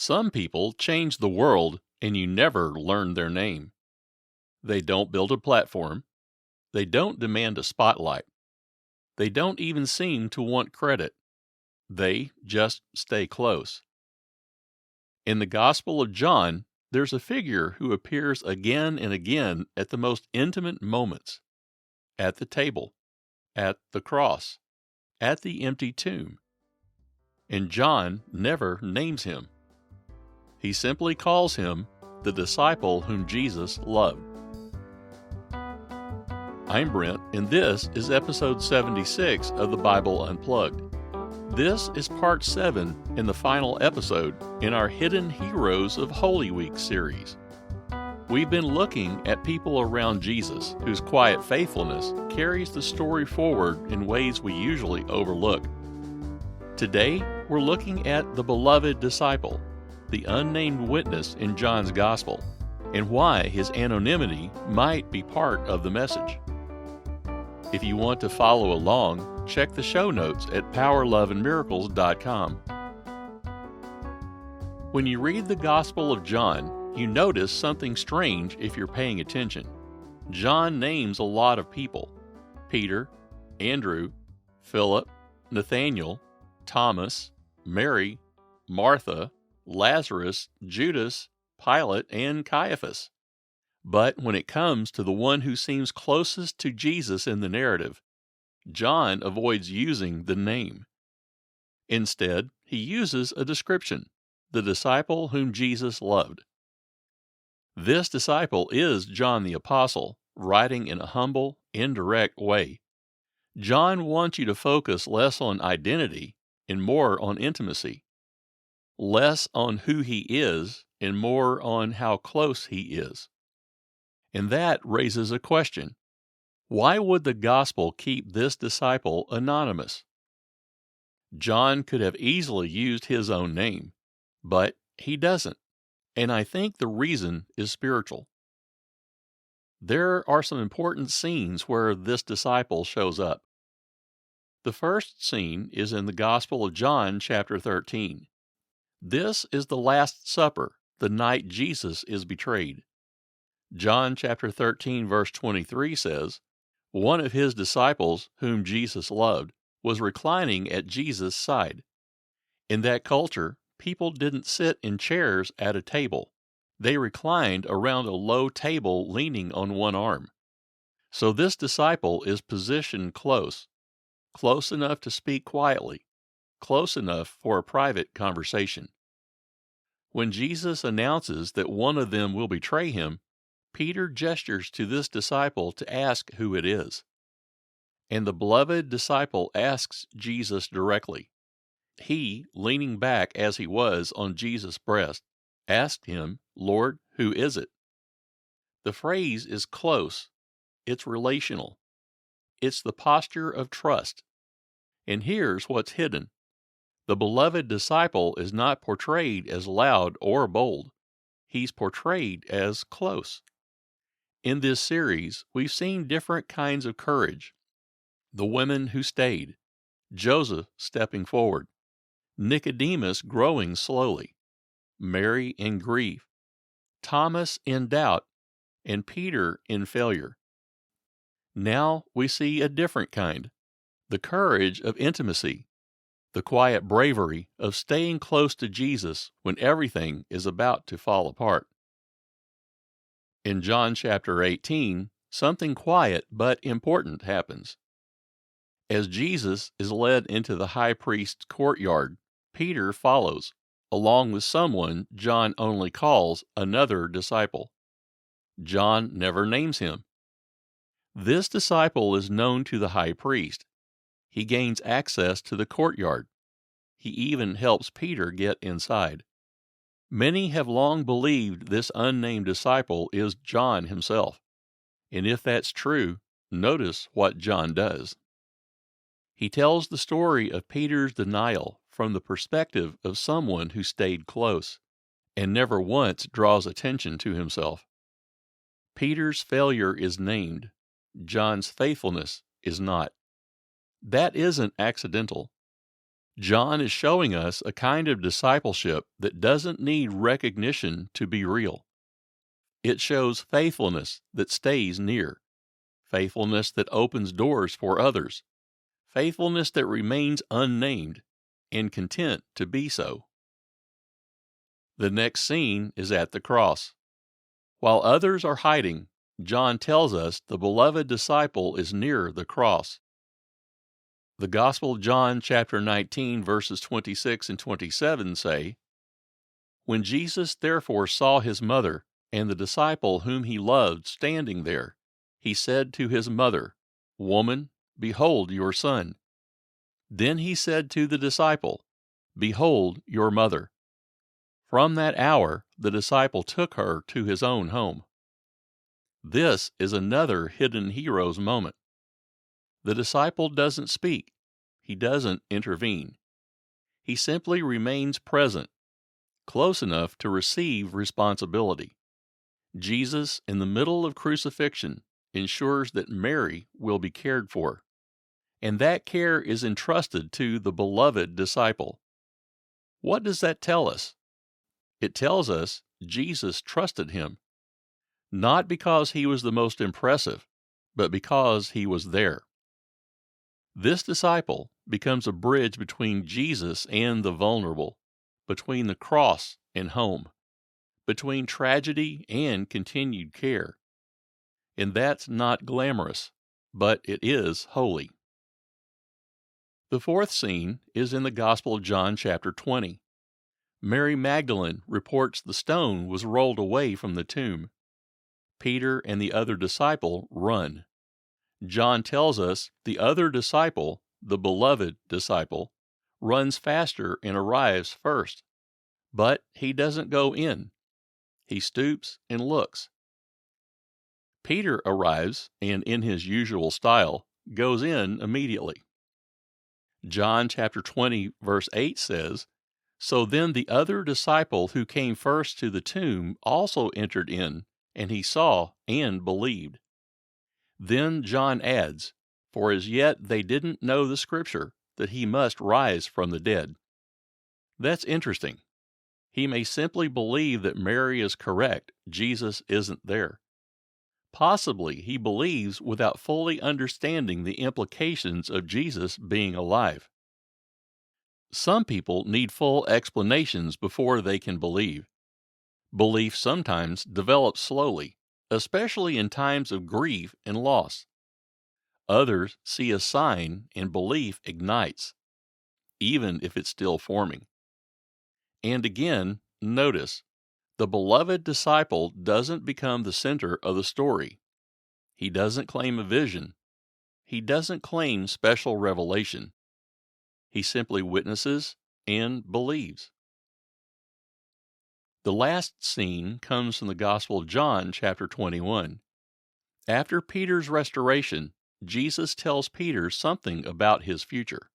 Some people change the world and you never learn their name. They don't build a platform. They don't demand a spotlight. They don't even seem to want credit. They just stay close. In the Gospel of John, there's a figure who appears again and again at the most intimate moments. At the table, at the cross, at the empty tomb. And John never names him. He simply calls him the disciple whom Jesus loved. I'm Brent, and this is episode 76 of the Bible Unplugged. This is part 7 and the final episode in our Hidden Heroes of Holy Week series. We've been looking at people around Jesus whose quiet faithfulness carries the story forward in ways we usually overlook. Today, we're looking at the beloved disciple, the unnamed witness in John's Gospel, and why his anonymity might be part of the message. If you want to follow along, check the show notes at powerloveandmiracles.com. When you read the Gospel of John, you notice something strange if you're paying attention. John names a lot of people: Peter, Andrew, Philip, Nathanael, Thomas, Mary, Martha, Lazarus, Judas, Pilate, and Caiaphas. But when it comes to the one who seems closest to Jesus in the narrative, John avoids using the name. Instead, he uses a description: the disciple whom Jesus loved. This disciple is John the Apostle, writing in a humble, indirect way. John wants you to focus less on identity and more on intimacy. Less on who he is and more on how close he is. And that raises a question. Why would the gospel keep this disciple anonymous? John could have easily used his own name, but he doesn't. And I think the reason is spiritual. There are some important scenes where this disciple shows up. The first scene is in the Gospel of John, chapter 13. This is the Last Supper, the night Jesus is betrayed. John chapter 13, verse 23 says, "One of his disciples, whom Jesus loved, was reclining at Jesus' side." In that culture, people didn't sit in chairs at a table. They reclined around a low table leaning on one arm. So this disciple is positioned close enough to speak quietly, close enough for a private conversation. When Jesus announces that one of them will betray him, Peter gestures to this disciple to ask who it is. And the beloved disciple asks Jesus directly. He, leaning back as he was on Jesus' breast, asked him, "Lord, who is it?" The phrase is close. It's relational. It's the posture of trust. And here's what's hidden. The beloved disciple is not portrayed as loud or bold. He's portrayed as close. In this series, we've seen different kinds of courage. The women who stayed, Joseph stepping forward, Nicodemus growing slowly, Mary in grief, Thomas in doubt, and Peter in failure. Now we see a different kind, the courage of intimacy, the quiet bravery of staying close to Jesus when everything is about to fall apart. In John chapter 18, something quiet but important happens. As Jesus is led into the high priest's courtyard, Peter follows, along with someone John only calls another disciple. John never names him. This disciple is known to the high priest. He gains access to the courtyard. He even helps Peter get inside. Many have long believed this unnamed disciple is John himself. And if that's true, notice what John does. He tells the story of Peter's denial from the perspective of someone who stayed close and never once draws attention to himself. Peter's failure is named. John's faithfulness is not. That isn't accidental. John is showing us a kind of discipleship that doesn't need recognition to be real. It shows faithfulness that stays near, faithfulness that opens doors for others, faithfulness that remains unnamed and content to be so. The next scene is at the cross. While others are hiding, John tells us the beloved disciple is near the cross. The Gospel of John chapter 19 verses 26 and 27 say, "When Jesus therefore saw his mother and the disciple whom he loved standing there, he said to his mother, 'Woman, behold your son.' Then he said to the disciple, 'Behold your mother.' From that hour the disciple took her to his own home." This is another hidden hero's moment. The disciple doesn't speak. He doesn't intervene. He simply remains present, close enough to receive responsibility. Jesus, in the middle of crucifixion, ensures that Mary will be cared for, and that care is entrusted to the beloved disciple. What does that tell us? It tells us Jesus trusted him, not because he was the most impressive, but because he was there. This disciple becomes a bridge between Jesus and the vulnerable, between the cross and home, between tragedy and continued care. And that's not glamorous, but it is holy. The fourth scene is in the Gospel of John chapter 20. Mary Magdalene reports the stone was rolled away from the tomb. Peter and the other disciple run. John tells us the other disciple, the beloved disciple, runs faster and arrives first. But he doesn't go in. He stoops and looks. Peter arrives and, in his usual style, goes in immediately. John chapter 20 verse 8 says, "So then the other disciple who came first to the tomb also entered in, and he saw and believed." Then John adds, "For as yet they didn't know the scripture, that he must rise from the dead." That's interesting. He may simply believe that Mary is correct, Jesus isn't there. Possibly he believes without fully understanding the implications of Jesus being alive. Some people need full explanations before they can believe. Belief sometimes develops slowly, especially in times of grief and loss. Others see a sign and belief ignites, even if it's still forming. And again, notice, the beloved disciple doesn't become the center of the story. He doesn't claim a vision. He doesn't claim special revelation. He simply witnesses and believes. The last scene comes from the Gospel of John, chapter 21. After Peter's restoration, Jesus tells Peter something about his future.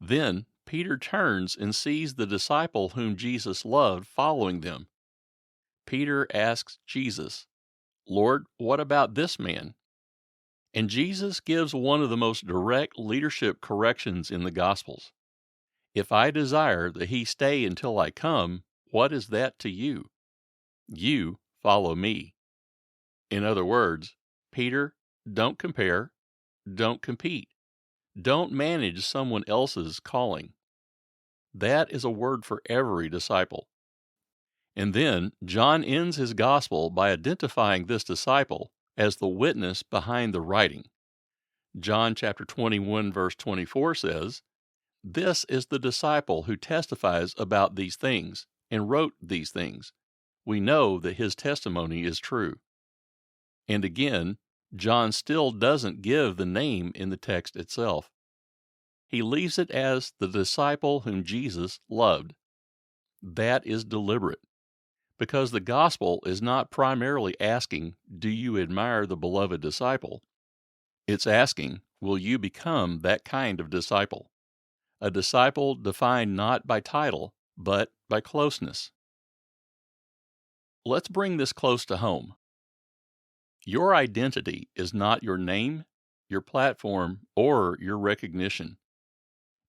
Then Peter turns and sees the disciple whom Jesus loved following them. Peter asks Jesus, "Lord, what about this man?" And Jesus gives one of the most direct leadership corrections in the Gospels. "If I desire that he stay until I come, what is that to you? You follow me." In other words, Peter, don't compare, don't compete, don't manage someone else's calling. That is a word for every disciple. And then John ends his gospel by identifying this disciple as the witness behind the writing. John chapter 21 verse 24 says, "This is the disciple who testifies about these things and wrote these things. We know that his testimony is true." And again, John still doesn't give the name in the text itself. He leaves it as the disciple whom Jesus loved. That is deliberate, because the gospel is not primarily asking, "Do you admire the beloved disciple?" It's asking, "Will you become that kind of disciple?" A disciple defined not by title, but by closeness. Let's bring this close to home. Your identity is not your name, your platform, or your recognition.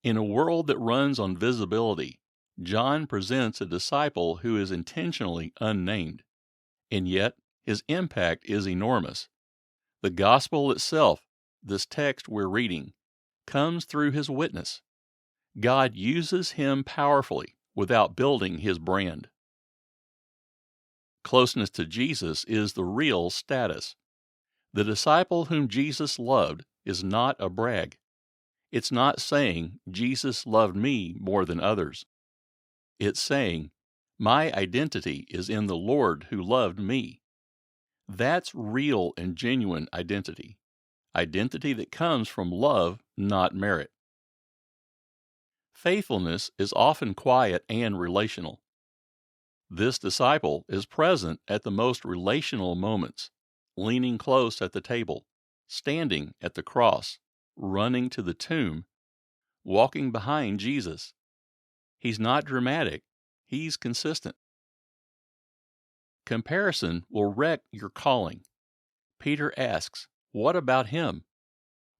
In a world that runs on visibility, John presents a disciple who is intentionally unnamed, and yet his impact is enormous. The gospel itself, this text we're reading, comes through his witness. God uses him powerfully without building his brand. Closeness to Jesus is the real status. The disciple whom Jesus loved is not a brag. It's not saying Jesus loved me more than others. It's saying my identity is in the Lord who loved me. That's real and genuine identity. Identity that comes from love, not merit. Faithfulness is often quiet and relational. This disciple is present at the most relational moments, leaning close at the table, standing at the cross, running to the tomb, walking behind Jesus. He's not dramatic, he's consistent. Comparison will wreck your calling. Peter asks, "What about him?"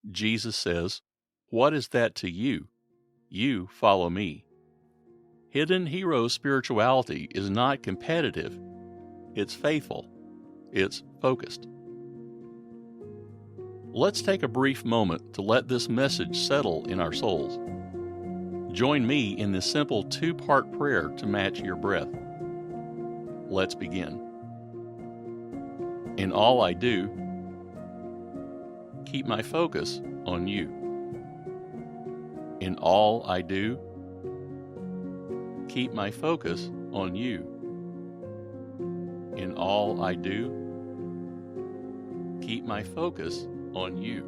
Jesus says, "What is that to you? You follow me." Hidden hero spirituality is not competitive. It's faithful. It's focused. Let's take a brief moment to let this message settle in our souls. Join me in this simple two-part prayer to match your breath. Let's begin. In all I do, keep my focus on you. In all I do, keep my focus on you. In all I do, keep my focus on you.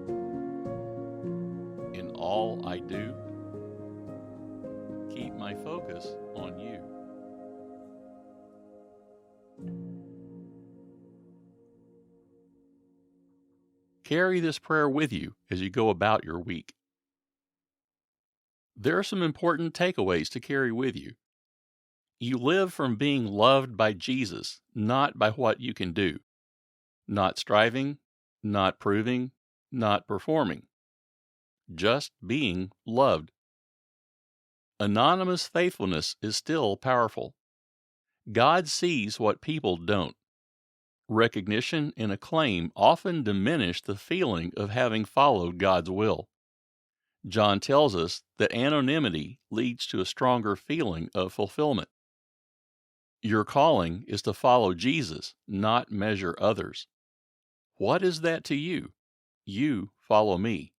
In all I do, keep my focus on you. Carry this prayer with you as you go about your week. There are some important takeaways to carry with you. You live from being loved by Jesus, not by what you can do. Not striving, not proving, not performing. Just being loved. Anonymous faithfulness is still powerful. God sees what people don't. Recognition and acclaim often diminish the feeling of having followed God's will. John tells us that anonymity leads to a stronger feeling of fulfillment. Your calling is to follow Jesus, not measure others. What is that to you? You follow me.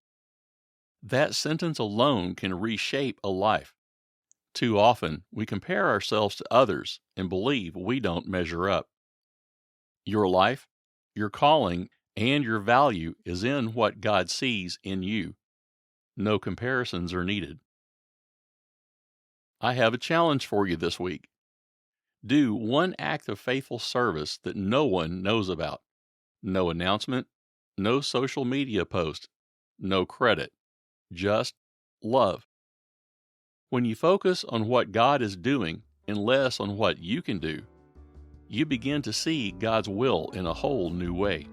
That sentence alone can reshape a life. Too often, we compare ourselves to others and believe we don't measure up. Your life, your calling, and your value is in what God sees in you. No comparisons are needed. I have a challenge for you this week. Do one act of faithful service that no one knows about. No announcement, no social media post, no credit, just love. When you focus on what God is doing and less on what you can do, you begin to see God's will in a whole new way.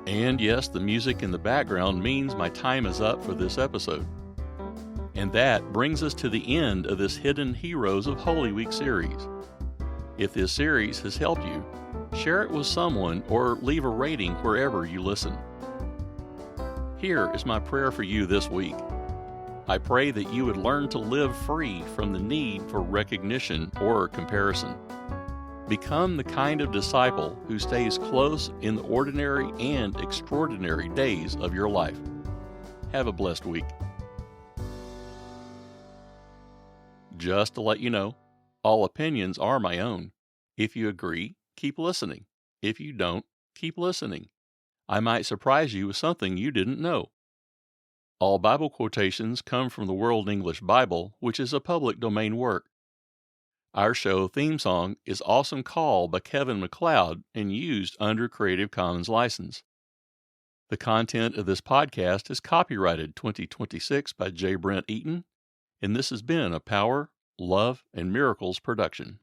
And yes, the music in the background means my time is up for this episode. And that brings us to the end of this Hidden Heroes of Holy Week series. If this series has helped you, share it with someone or leave a rating wherever you listen. Here is my prayer for you this week. I pray that you would learn to live free from the need for recognition or comparison. Become the kind of disciple who stays close in the ordinary and extraordinary days of your life. Have a blessed week. Just to let you know, all opinions are my own. If you agree, keep listening. If you don't, keep listening. I might surprise you with something you didn't know. All Bible quotations come from the World English Bible, which is a public domain work. Our show theme song is Awesome Call by Kevin MacLeod and used under Creative Commons license. The content of this podcast is copyrighted 2026 by J. Brent Eaton, and this has been a Power, Love, and Miracles production.